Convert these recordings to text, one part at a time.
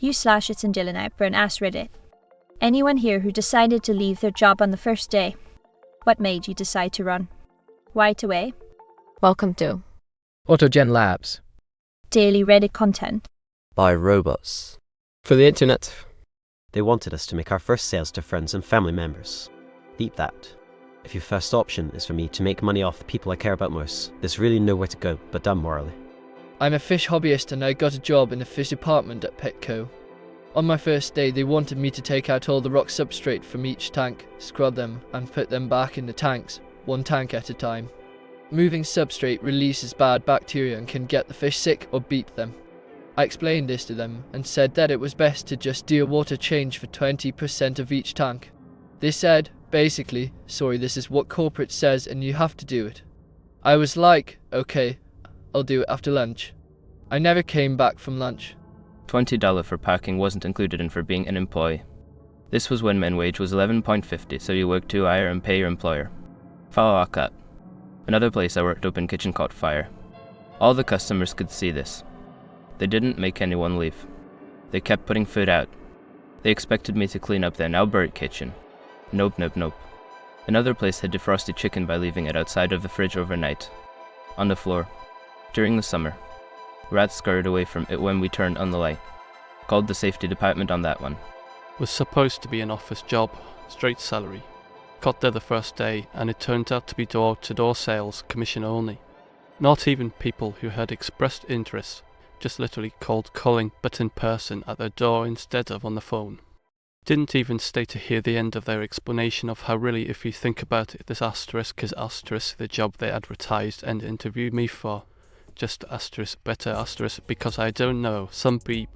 itsangelinahepburn AskReddit. Anyone here who decided to leave their job on the first day? What made you decide to run? Right away? Welcome to AutoGenLabs. Daily Reddit content. By robots. For the internet. They wanted us to make our first sales to friends and family members. Beat that. If your first option is for me to make money off the people I care about most, there's really nowhere to go but down morally. I'm a fish hobbyist and I got a job in the fish department at Petco. On my first day, they wanted me to take out all the rock substrate from each tank, scrub them, and put them back in the tanks, one tank at a time. Moving substrate releases bad bacteria and can get the fish sick or beat them. I explained this to them and said that it was best to just do a water change for 20% of each tank. They said, basically, sorry, this is what corporate says and you have to do it. I was like, okay, I'll do it after lunch. I never came back from lunch. $20 for parking wasn't included in for being an employee. This was when min wage was $11.50, so you work 2 hours and pay your employer. Follow cut. Another place I worked open kitchen caught fire. All the customers could see this. They didn't make anyone leave. They kept putting food out. They expected me to clean up their now burnt kitchen. Nope. Another place had defrosted chicken by leaving it outside of the fridge overnight. On the floor. During the summer. Rats scurried away from it when we turned on the light. Called the safety department on that one. Was supposed to be an office job, straight salary. Got there the first day and it turned out to be door-to-door sales, commission only. Not even people who had expressed interest, just literally cold calling but in person at their door instead of on the phone. Didn't even stay to hear the end of their explanation of how really, if you think about it, this asterisk is asterisk the job they advertised and interviewed me for. Just asterisk, better asterisk, because I don't know, some beep,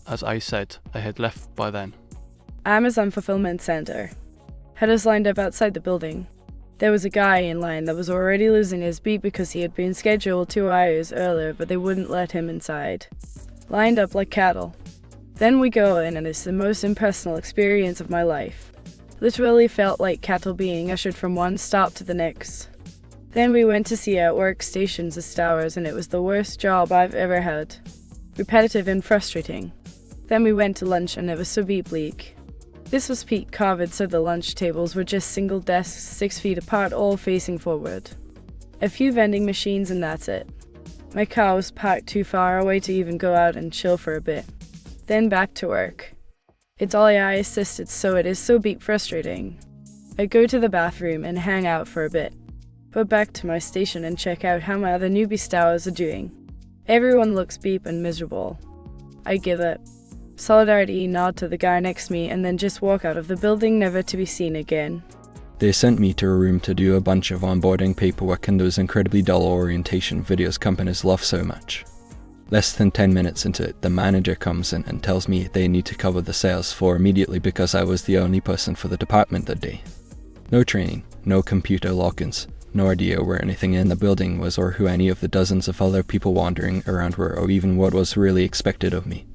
as I said, I had left by then. Amazon Fulfillment Center. Had us lined up outside the building. There was a guy in line that was already losing his beat because he had been scheduled 2 hours earlier, but they wouldn't let him inside. Lined up like cattle. Then we go in and it's the most impersonal experience of my life. Literally felt like cattle being ushered from one stop to the next. Then we went to see our workstations as towers and it was the worst job I've ever had. Repetitive and frustrating. Then we went to lunch and it was so bleak. This was peak COVID, so the lunch tables were just single desks 6 feet apart, all facing forward. A few vending machines and that's it. My car was parked too far away to even go out and chill for a bit. Then back to work. It's all AI assisted, so it is so frustrating. I go to the bathroom and hang out for a bit. Go back to my station and check out how my other newbie stars are doing. Everyone looks beep and miserable. I give it. Solidarity nod to the guy next to me and then just walk out of the building, never to be seen again. They sent me to a room to do a bunch of onboarding paperwork and those incredibly dull orientation videos companies love so much. Less than 10 minutes into it, the manager comes in and tells me they need to cover the sales floor immediately because I was the only person for the department that day. No training, no computer logins, no idea where anything in the building was or who any of the dozens of other people wandering around were or even what was really expected of me.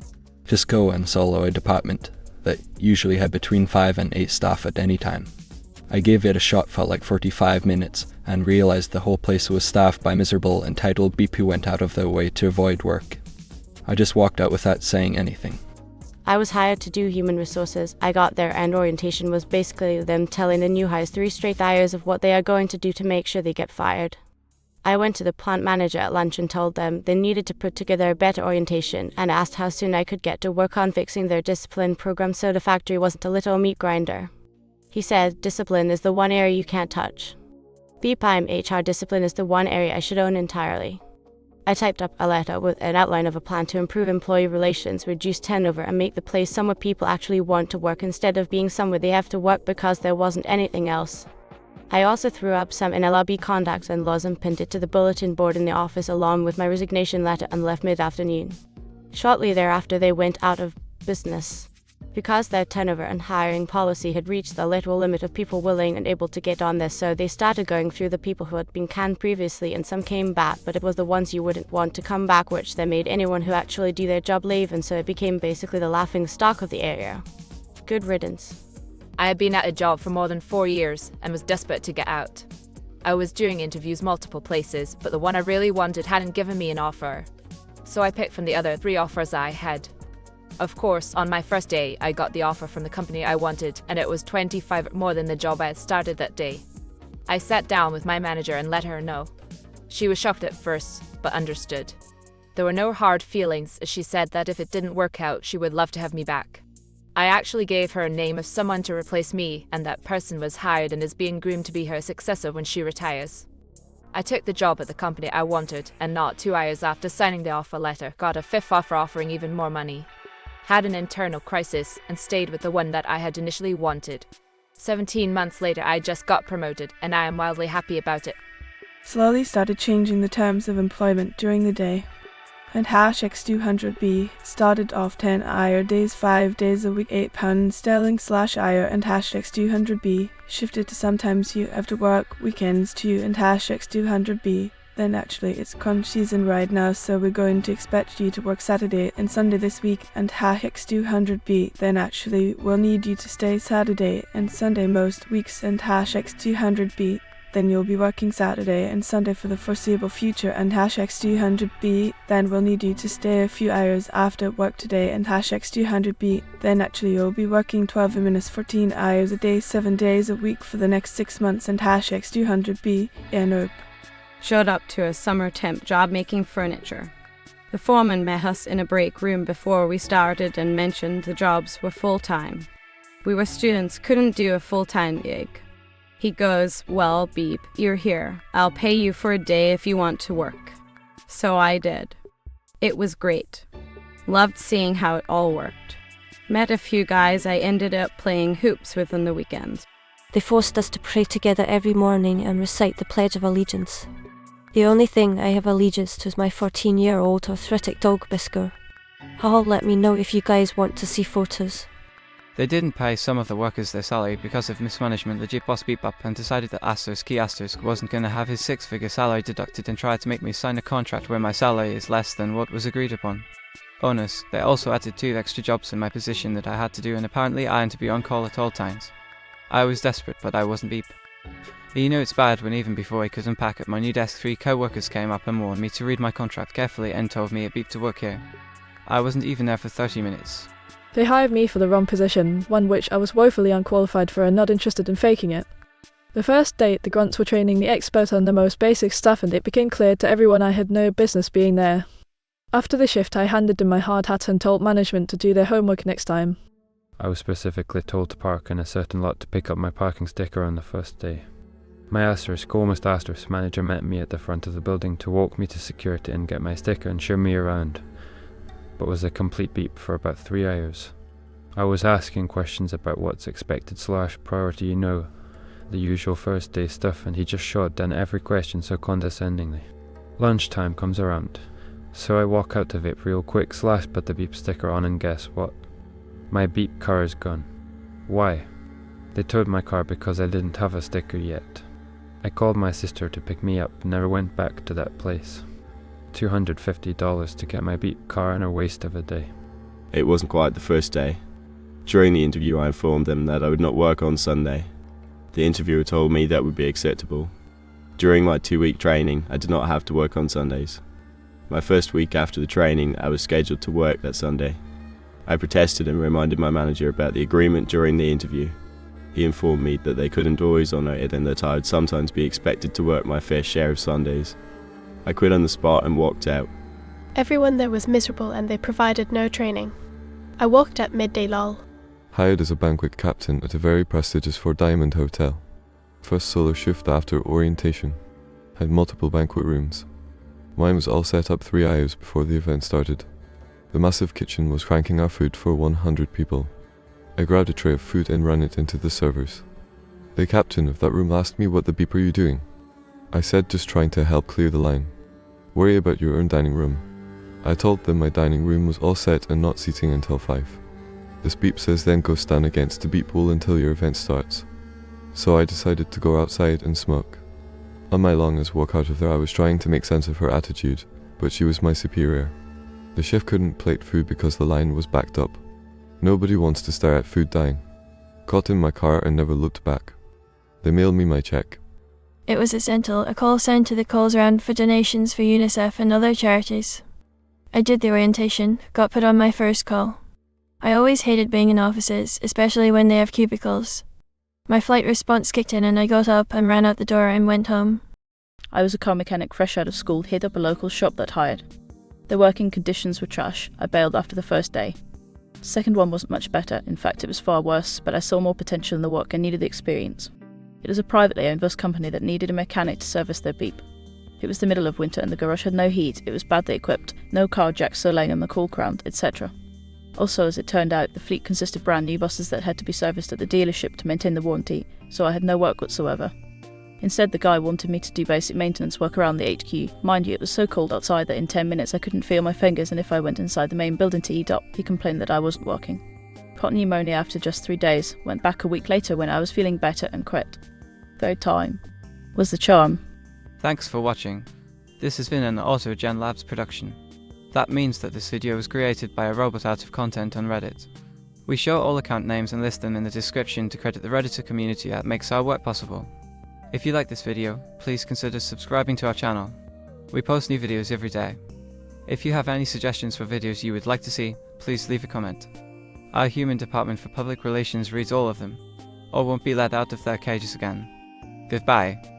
Just go and solo a department that usually had between 5 and 8 staff at any time. I gave it a shot for like 45 minutes and realized the whole place was staffed by miserable, entitled beep who went out of their way to avoid work. I just walked out without saying anything. I was hired to do human resources. I got there and orientation was basically them telling the new hires 3 straight hours of what they are going to do to make sure they get fired. I went to the plant manager at lunch and told them they needed to put together a better orientation and asked how soon I could get to work on fixing their discipline program so the factory wasn't a little meat grinder. He said, discipline is the one area you can't touch. BPIM HR discipline is the one area I should own entirely. I typed up a letter with an outline of a plan to improve employee relations, reduce turnover, and make the place somewhere people actually want to work instead of being somewhere they have to work because there wasn't anything else. I also threw up some NLRB contacts and laws and pinned it to the bulletin board in the office along with my resignation letter and left mid-afternoon. Shortly thereafter they went out of business. Because their turnover and hiring policy had reached the literal limit of people willing and able to get on there, so they started going through the people who had been canned previously and some came back, but it was the ones you wouldn't want to come back which they made anyone who actually do their job leave, and so it became basically the laughing stock of the area. Good riddance. I had been at a job for more than 4 years and was desperate to get out. I was doing interviews multiple places, but the one I really wanted hadn't given me an offer. So I picked from the other 3 offers I had. Of course, on my first day, I got the offer from the company I wanted, and it was 25 more than the job I had started that day. I sat down with my manager and let her know. She was shocked at first, but understood. There were no hard feelings, as she said that if it didn't work out, she would love to have me back. I actually gave her a name of someone to replace me, and that person was hired and is being groomed to be her successor when she retires. I took the job at the company I wanted, and not 2 hours after signing the offer letter, got a 5th offer offering even more money. Had an internal crisis, and stayed with the one that I had initially wanted. 17 months later, I just got promoted, and I am wildly happy about it. Slowly started changing the terms of employment during the day. And #X200B started off 10 IR days, 5 days a week, £8/IR, and #X200B shifted to sometimes you have to work weekends too, and #X200B. Then actually it's crunch season right now, so we're going to expect you to work Saturday and Sunday this week, and #X200B. Then actually we'll need you to stay Saturday and Sunday most weeks, and #X200B. Then you'll be working Saturday and Sunday for the foreseeable future, and #X200B. Then we'll need you to stay a few hours after work today, and #X200B. Then actually you'll be working 12 minutes 14 hours a day, 7 days a week for the next 6 months, and #X200B. Nope. Showed up to a summer temp job making furniture. The foreman met us in a break room before we started and mentioned the jobs were full-time. We were students, couldn't do a full-time gig. He goes, "Well, Beep, you're here. I'll pay you for a day if you want to work." So I did. It was great. Loved seeing how it all worked. Met a few guys I ended up playing hoops with on the weekends. They forced us to pray together every morning and recite the Pledge of Allegiance. The only thing I have allegiance to is my 14-year-old arthritic dog Bisker. Hal let me know if you guys want to see photos. They didn't pay some of the workers their salary because of mismanagement. The Jeep boss beat up and decided that Key Asters wasn't going to have his 6-figure salary deducted and tried to make me sign a contract where my salary is less than what was agreed upon. Bonus, they also added 2 extra jobs in my position that I had to do, and apparently I had to be on call at all times. I was desperate, but I wasn't Beep. You know it's bad when even before I could unpack at my new desk, 3 co-workers came up and warned me to read my contract carefully and told me it Beep to work here. I wasn't even there for 30 minutes. They hired me for the wrong position, one which I was woefully unqualified for and not interested in faking it. The first day, the grunts were training the expert on the most basic stuff, and it became clear to everyone I had no business being there. After the shift, I handed them my hard hat and told management to do their homework next time. I was specifically told to park in a certain lot to pick up my parking sticker on the first day. My almost asterisk manager met me at the front of the building to walk me to security and get my sticker and show me around, but was a complete Beep for about 3 hours. I was asking questions about what's expected / priority, the usual first day stuff, and he just shot down every question so condescendingly. Lunchtime comes around, so I walk out to vape real quick / put the Beep sticker on, and guess what? My Beep car is gone. Why? They towed my car because I didn't have a sticker yet. I called my sister to pick me up and never went back to that place. $250 to get my Beep car and a waste of a day. It wasn't quite the first day. During the interview I informed them that I would not work on Sunday. The interviewer told me that would be acceptable. During my 2-week training, I did not have to work on Sundays. My first week after the training, I was scheduled to work that Sunday. I protested and reminded my manager about the agreement during the interview. He informed me that they couldn't always honour it and that I would sometimes be expected to work my fair share of Sundays. I quit on the spot and walked out. Everyone there was miserable and they provided no training. I walked at midday lull. Hired as a banquet captain at a very prestigious 4-diamond hotel. First solo shift after orientation. Had multiple banquet rooms. Mine was all set up 3 hours before the event started. The massive kitchen was cranking out food for 100 people. I grabbed a tray of food and ran it into the servers. The captain of that room asked me what the beep are you doing. I said just trying to help clear the line. Worry about your own dining room. I told them my dining room was all set and not seating until 5. This beep says then go stand against the beep wall until your event starts. So I decided to go outside and smoke. On my longest walk out of there I was trying to make sense of her attitude, but she was my superior. The chef couldn't plate food because the line was backed up. Nobody wants to stare at food dying. Got in my car and never looked back. They mailed me my check. It was essential, a call sent to the calls round for donations for UNICEF and other charities. I did the orientation, got put on my first call. I always hated being in offices, especially when they have cubicles. My flight response kicked in and I got up and ran out the door and went home. I was a car mechanic fresh out of school, hit up a local shop that hired. The working conditions were trash. I bailed after the first day. The second one wasn't much better, in fact it was far worse, but I saw more potential in the work and needed the experience. It was a privately owned bus company that needed a mechanic to service their beep. It was the middle of winter and the garage had no heat, it was badly equipped, no car jacks so laying on the cool ground, etc. Also, as it turned out, the fleet consisted of brand new buses that had to be serviced at the dealership to maintain the warranty, so I had no work whatsoever. Instead, the guy wanted me to do basic maintenance work around the HQ. Mind you, it was so cold outside that in 10 minutes I couldn't feel my fingers, and if I went inside the main building to eat up, he complained that I wasn't working. Caught pneumonia after just 3 days, went back a week later when I was feeling better and quit. Third time was the charm. Thanks for watching. This has been an AutoGenLabs production. That means that this video was created by a robot out of content on Reddit. We show all account names and list them in the description to credit the Redditor community that makes our work possible. If you like this video, please consider subscribing to our channel. We post new videos every day. If you have any suggestions for videos you would like to see, please leave a comment. Our human department for public relations reads all of them, or won't be let out of their cages again. Goodbye.